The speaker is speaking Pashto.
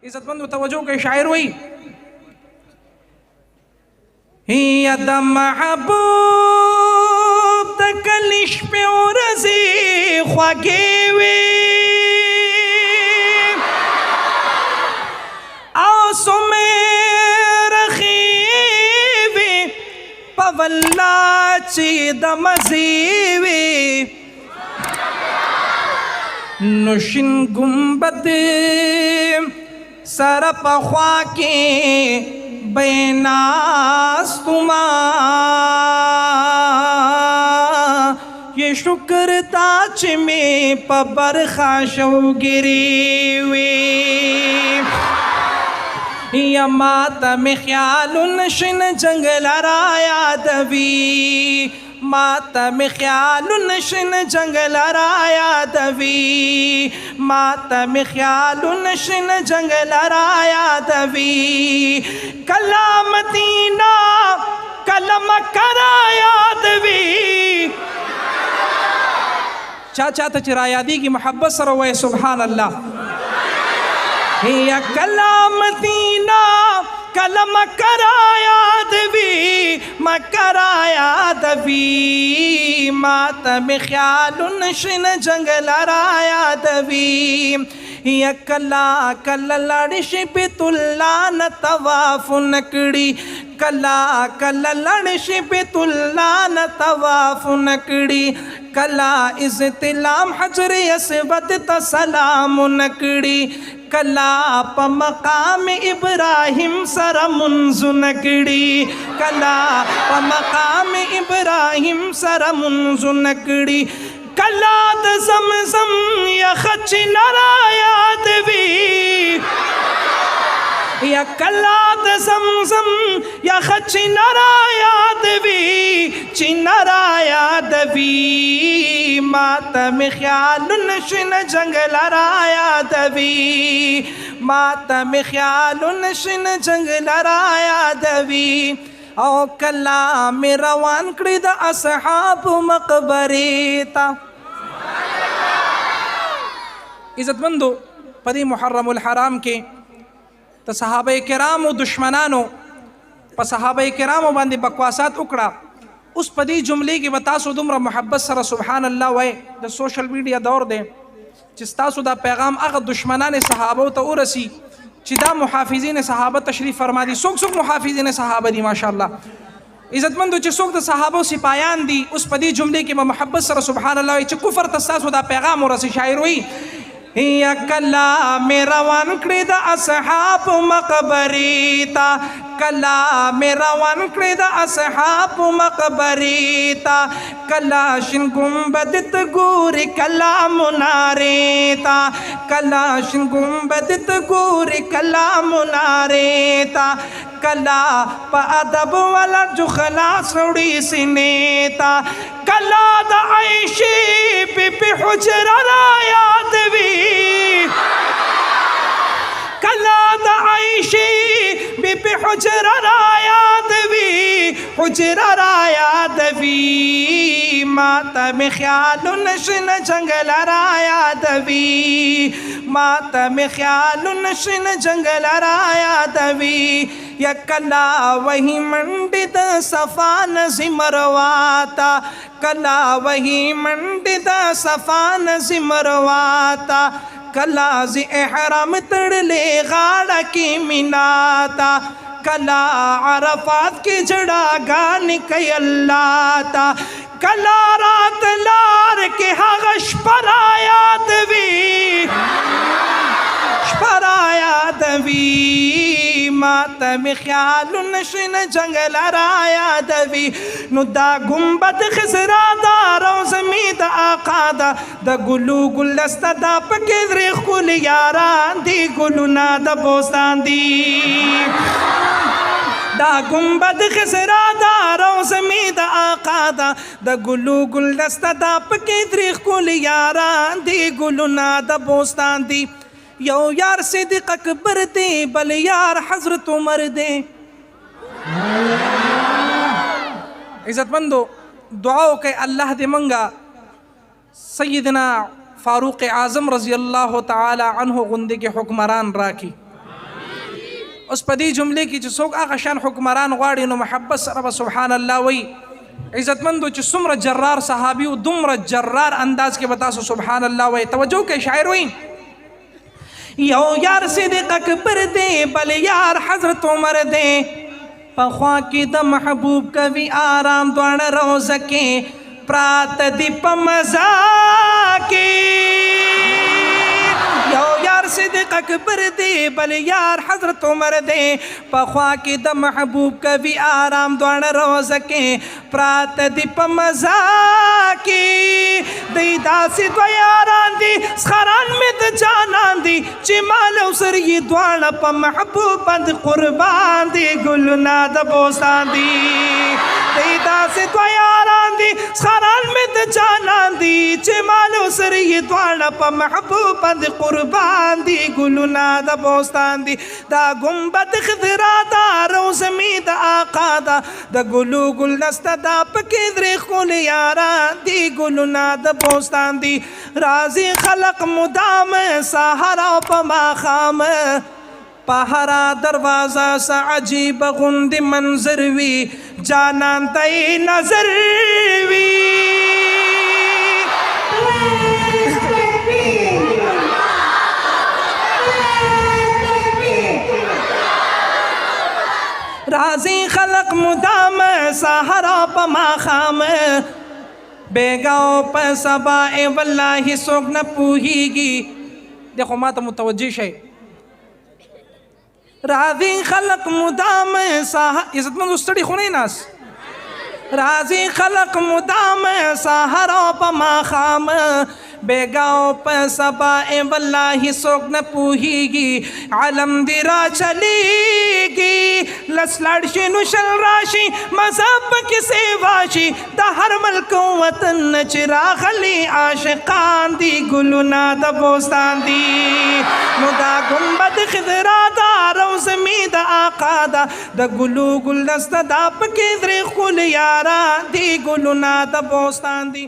عزت مند توجہ کے شاعر ہوئی ید محبوب تکلش پہ رزی خواگے وی آسو میں رخیوی پولا چید مزیوی نشن گنبد سر پخوا کے بیناستما یہ شکر تاچ میں پبر خاشو گری وی یا ماتم خیال نشن جنگل رایا دوی ماتم خیال نشن جنگل رایا دوی ماتم خیال نشن جنگل رایا دوی کلامتینا کلم کرایا دوی چاچا تچرایا دی کی محبت سروے سبحان اللہ یا کلامتینا کلم کرایا دوی مکرایا دوی ماتم خیال نشن جنگل رایا دوی یا کلا کلا لڑش پہ تلان تواف نکڑی کلا کلا لڑش پہ تلان تواف نکڑی کلا استلام حجر اسود تسلام نکڑی کلا پا مقام ابراہیم سر منز نکڑی کلا پا مقام ابراہیم سر منز نکڑی کلا د زمزم یا خچ نرایا دوی یا کلا د زمزم یا خچ نرایا دوی چی نرایا دوی ماتم خیال نشن جنگل رایا دوی ماتم خیال نشن جنگل رایا دوی او کلام روان کړی د اصحاب مقبرې ته عزت مندو پدی محرم الحرام کې ته صحابه کرامو دشمنانو په صحابه کرامو باندې بکواسات وکړه اوس پدی جملې کې به تاسو دومره محبت سره سبحان الله وای د سوشل میډیا دور دی چې تاسو دا پیغام هغه دشمنان صحابو ته ورسی چې دا محافظین صحابه تشریف فرما دي څوک څوک محافظین صحابه دي ماشاءالله عزت مندو چې څوک د صحابو سپایان دي اوس په دې جملې کې محبت سره سبحان الله چې کفر تاسو دا پیغام ورسي شاعر وي یا کلام روان کړی د اصحاب مقبرې ته کلام روان کړی د اصحاب مقبرې ته کلا شین ګنبد ته ګوري کلام نارې ته کلا شین ګنبد ته ګوري کلام نارې ته کلا په ادب والا جو خلاص وړي سینې ته کلا د عائشې بی حجره را یادوي کلا د عائشې بی حجره را یادوي حجره را یادوي ماتم خیال نشن جنگل را یادوي ماتم خیال نشن جنگل را یادوي یا کلا وہی منڈی دا صفا نزی مرواتا کلا وہی منڈی دا صفا نزی مرواتا کلا زی احرام تڑلے غاڑا کی مناتا کلا عرفات کی جڑا گانی کئی اللہ تا کلا رات لار کے حغش پر آیا دوی پر آیا دوی ماتم خیال نشن جنگل رایا دوی نو دا گنبد خسرا دا روزمی دا آقا دا گلو گلست دا پکی دریخ کل یاران دی گلونا دا بوستان دی دا گنبد خسرا دا روزمی دا آقا دا گلو گلست دا پکی دریخ کل یاران دی گلونا دا بوستان دی یو یار صدیق اکبر دے بل یار حضرت عمر دے عزت مندو دعاو کہ اللہ دے منگا سیدنا فاروق اعظم رضی اللہ تعالی عنہ غندے کے حکمران راکی اوس په دې جملې کې چې څوک هغه شان حکمران غواړي نو محبت سره به سبحان الله وایي. عزتمندو چې څومره جرار صحابي و دومره جرار انداز کې به تاسو سبحان الله وایي. توجه کوئ شاعر وایي یو یار صدیق اکبر دے بل یار حضرت عمر دے په خواں کې د محبوب کوي آرام دواړه روزه کې پرات دی په مزا کې. یو یار صدیق اکبر دے بل یار حضرت عمر دے په خواں کې د محبوب کوي آرام دواړه روزه کې پرات دی په مزا کې. دی داسې دوه یاران دي سخران مې د جانان دي چې مال او سر یې دواړه په محبوب باندې قربان دي ګلونه د بوستان دي. دی داسې دوه یاران دي سخران مې د جانان دي چې مال او سر یې دواړه په محبوب باندې قربان دي ګلونه د بوستان دي. دا ګنبد خضرا دا روزه مې د آقا ده د ګلو ګل نسته دا پکې درې ښکلې یاران دي ګلونه د بوستان دي. راځي خلق مدام سحر او په ماښام په هره دروازه څه عجیب غوندې منظر وي جانان ته یې نظر وي. راځي خلق مدام سحر او په ماښام بیگاو په سبا ای والله څوک نه پوهیږي. دیکھو ما ته متوجه شئ. راځي خلق مدام عزتمندو ستړي خو نه ناست. راځي خلق مدام سحر او په ماښام بیگاو په سبا ای والله څوک نه پوهیږي. علم دی را چلیږي لس لاړ شي نو شل راشي مذهب پکې سیوا شي د هر ملک وطن نه چې راغلي عاشقان دي ګلونه د بوستان دي. نو دا ګنبد خضرا دا روزه مې د آقا ده د ګلو ګل دسته دا پکې درې ښکلې یاران دي ګلونه د بوستان دي.